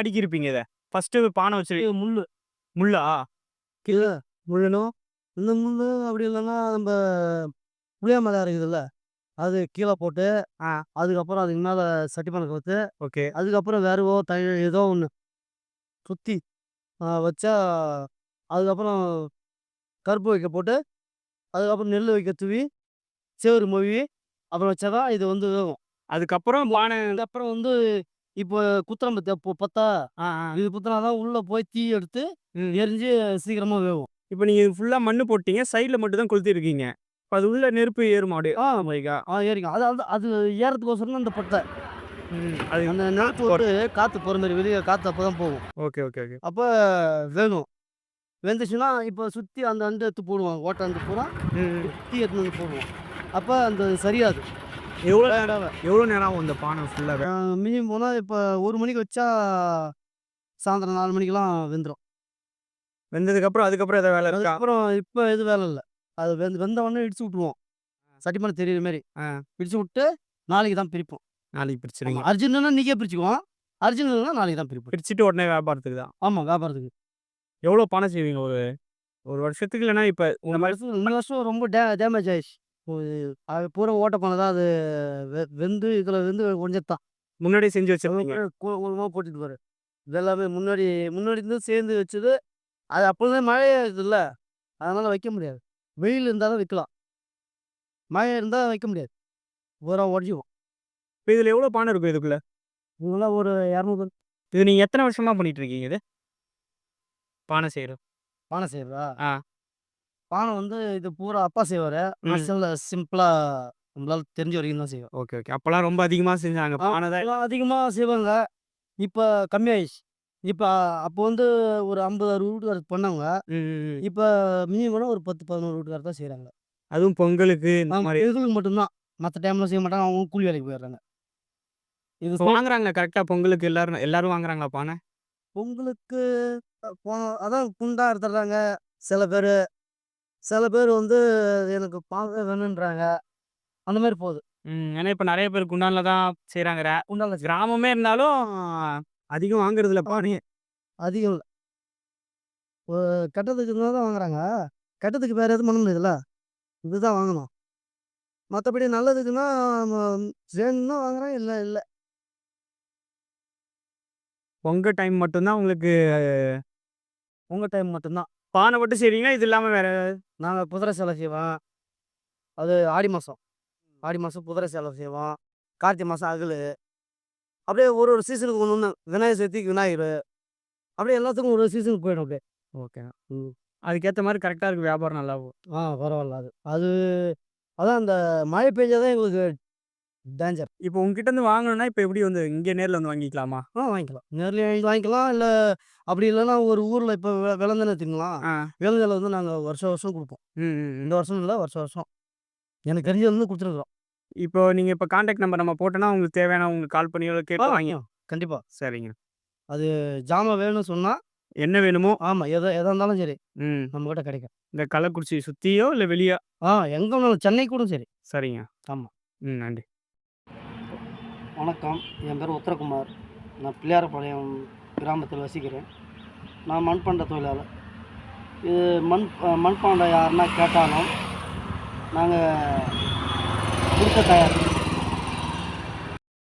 அடுக்கியிருப்பீங்க இத? ஃபர்ஸ்ட்டு பானை வச்சு முள்ளு முள்ளா? கீழே முள்ளணும். இந்த முள்ளு அப்படி இல்லைன்னா நம்ம புளிய மரம் இருக்குதுல்ல, அது கீழே போட்டு, அதுக்கப்புறம் அதுக்கு மேலே சட்டிப்பானை கவுத்து, ஓகே. அதுக்கப்புறம் வெரவோ ஏதோ ஒன்று சுற்றி வச்சா, அதுக்கப்புறம் கருப்பு வைக்க போட்டு, அதுக்கப்புறம் நெல் வைக்க தூவி, சேறு மொழுவி, அப்புறம் வச்சா தான் இது வந்து வேகும். அதுக்கப்புறம் பானை அதுக்கப்புறம் வந்து இப்போ குத்துறோம் பாத்தியா பத்தா, ஆ, ஆ. இது குத்துனா தான் உள்ள போய் தீ எடுத்து எரிஞ்சு சீக்கிரமா வேகும். இப்ப நீங்க ஃபுல்லா மண்ணு போட்டீங்க. சைடுல மட்டும் தான் கொளுத்திருக்கீங்க. இப்ப அது உள்ள நெருப்பு ஏறுமா அப்படியே? ஆ மை காட்! ஏறிக்கும். அது ஏறதுக்கோசரம் தான் இந்த பட்டை. அது அந்த நெருப்பு விட்டு காத்து போற மாரி வெளிய காத்து அப்பதான் போகும். Okay, okay, okay. அப்ப வேகும். வெந்துச்சுன்னா இப்போ சுத்தி அந்த எடுத்து போடுவோம். ஓட்டை அந்த பூரா சுத்தி எடுத்துன்னு வந்து போடுவோம். அப்ப அந்த சரியாது. எவ்வளோ டயர்டாவ. எவ்வளோ நேரம் ஆகும் இந்த பானை ஃபுல்லாவே? மினிமம் போனா இப்ப 1 மணிக்கு வச்சா, சாயந்தரம் 4 மணிக்கெல்லாம் வெந்துரும். வெந்ததுக்கப்புறம் அதுக்கப்புறம் ஏதாவது வேலை இருக்கா? அதுக்கப்புறம் இப்ப எதுவும் வேலை இல்ல. அது வெந்த உடனே இடிச்சு விட்டுருவோம். சட்டிப்பானை தெரியிற மாரி. இடிச்சு விட்டு நாளைக்கு தான் பிரிப்போம். நாளைக்கு பிரிச்சுருவீங்க. அர்ஜென்ட்னா இன்னைக்கே பிரிச்சுக்குவோம். அர்ஜென்ட் இல்லன்னா நாளைக்கு தான் பிரிப்போம். பிரிச்சுட்டு உடனே வியாபாரத்துக்கு தான். ஆமா, வியாபாரத்துக்கு. எவ்வளோ பானை செய்வீங்க ஒரு வருஷத்துக்கு? இல்லன்னா இப்ப இந்த மாரி இந்த வருஷம் ரொம்ப டேமேஜ் ஆயிடுச்சு. அது பூரா ஓட்ட பானை தான். அது வெந்து இதில வெந்து உடஞ்சது தான். முன்னாடியே செஞ்சு வச்சிருப்பீங்க. கொஞ்சமா போட்டுட்டு பாரு. இது எல்லாமே முன்னாடி இருந்து சேர்ந்து வச்சது. அது அப்போதான் மழை இருக்குதுல்ல, அதனால வைக்க முடியாது. வெயில் இருந்தா தான் வைக்கலாம். மழை இருந்தா வைக்க முடியாது. பூரா உடஞ்சிரும். இப்ப இதுல எவ்வளோ பானை இருக்கும் இதுக்குள்ள? இதெல்லாம் ஒரு 200 இது நீங்க எத்தன வருஷமா பண்ணிட்டு இருக்கீங்க இது? பானை செய்றது. பானை செய்றதா? ஆ. பானை வந்து இது பூரா அப்பா செய்வாரு. நான் சிம்பிளா நம்மளால தெரிஞ்ச வரைக்கும் தான் செய்வேன். Okay, okay. அப்பலாம் ரொம்ப அதிகமா செஞ்சாங்க. பானை தான் அப்பலாம் அதிகமா செய்வாங்க. இப்ப கம்மியாயிடுச்சு. இப்ப அப்போ வந்து ஒரு 50, 60 வீட்டுக்காரர் பண்ணவங்க. இப்ப மினிமம்னா ஒரு 10, 11 வீட்டுக்காரர் தான் செய்றாங்க. அதுவும் பொங்கலுக்கு இந்த மாரி. இதுக்கு மட்டும் தான். மத்த டைம்ல செய்ய மாட்டாங்க. அவங்க கூலி வேலைக்கு போயிடுறாங்க. இது வாங்குறாங்களா கரெக்ட்டா பொங்கலுக்கு எல்லாரும் வாங்குறாங்களா பானை? பொங்கலுக்கு அதான் குண்டா எடுத்துடுறாங்க சில பேரு. சில பேர் வந்து எனக்கு பாவே வேணுன்றாங்க. அந்த மாரி போகுது. ஏன்னா இப்ப நெறைய பேர் குண்டான்ல தான் செய்றாங்க. குண்டான்ல கிராமமே இருந்தாலும் அதிகம் வாங்குறதில்ல பானைய. அதிகம் இல்ல. கட்டத்துக்கு இருந்தா தான் வாங்குறாங்க. கட்டத்துக்கு வேற எதுவும் பண்ண முடியாதுல்ல. இதுதான் வாங்கணும். மத்தபடி நல்லதுக்குன்னா வேணும்னா வாங்குறேன். இல்ல, இல்ல. பொங்க டைம் மட்டும் தான் உங்களுக்கு உங்க டைம் மட்டும் தான். பானை மட்டும் செய்றீங்களா? இது இல்லாம வேற நாங்க குதிரை சேலை செய்வோம். அது ஆடி மாசம். ஆடி மாசம் குதிரை சேலை செய்வோம். கார்த்திகை மாசம் அகலு. அப்படியே ஒரு ஒரு சீசனுக்கு ஒண்ணு. விநாயகர் சதுர்த்திக்கு விநாயகரு. அப்படியே எல்லாத்துக்கும் ஒரு சீசனுக்கு போயிடும் அப்படியே. ஓகே. அதுக்கேத்த மாரி கரெக்ட்டா இருக்கு வியாபாரம் நல்லா போகும். பரவால்ல அது. அது அதான் அந்த மழை பெஞ்சா தான் எங்களுக்கு டேஞ்சர். இப்போ உங்ககிட்ட இருந்து வாங்கணும்னா, இப்ப எப்படி வந்து இங்க நேர்ல வந்து வாங்கிக்கலாமா? வாங்கிக்கலாம். நேர்லயே வாங்கிக்கலாம். இல்ல அப்படி இல்லன்னா ஒரு ஊர்ல இப்ப விளைஞ்சதுன்னு வச்சுக்கங்களேன். விளைஞ்சல வந்து நாங்க வருஷம் வருஷம் குடுப்போம். இந்த வருஷம் இல்ல, வருஷம் வருஷம். எனக்கு தெரிஞ்சது வந்து குடுத்துருக்கோம். இப்போ நீங்க கான்டாக்ட் நம்பர் நம்ம போட்டோம்னா, உங்களுக்கு தேவையான உங்களுக்கு கால் பண்ணியோ கேட்டு வாங்கி கண்டிப்பா. சரிங்க. அது ஜாமான் வேணும்னு சொன்னா, என்ன வேணுமோ ஆமா. எதா இருந்தாலும் சரி. நம்மகிட்ட கிடைக்கும். இந்த கள்ளக்குறிச்சி சுத்தியோ இல்ல வெளிய? எங்க வேணாலும் சென்னை கூட சரி. சரிங்க. ஆமா. நன்றி. வணக்கம். என் பேர் உத்தரகுமார். நான் பிள்ளையார்பாளையம் கிராமத்தில் வசிக்கிறேன். நான் மண்பாண்ட தொழிலாளர். இது மண்பாண்டம் யாருன்னா கேட்டாலும் நாங்கள் கொடுக்க தயார்.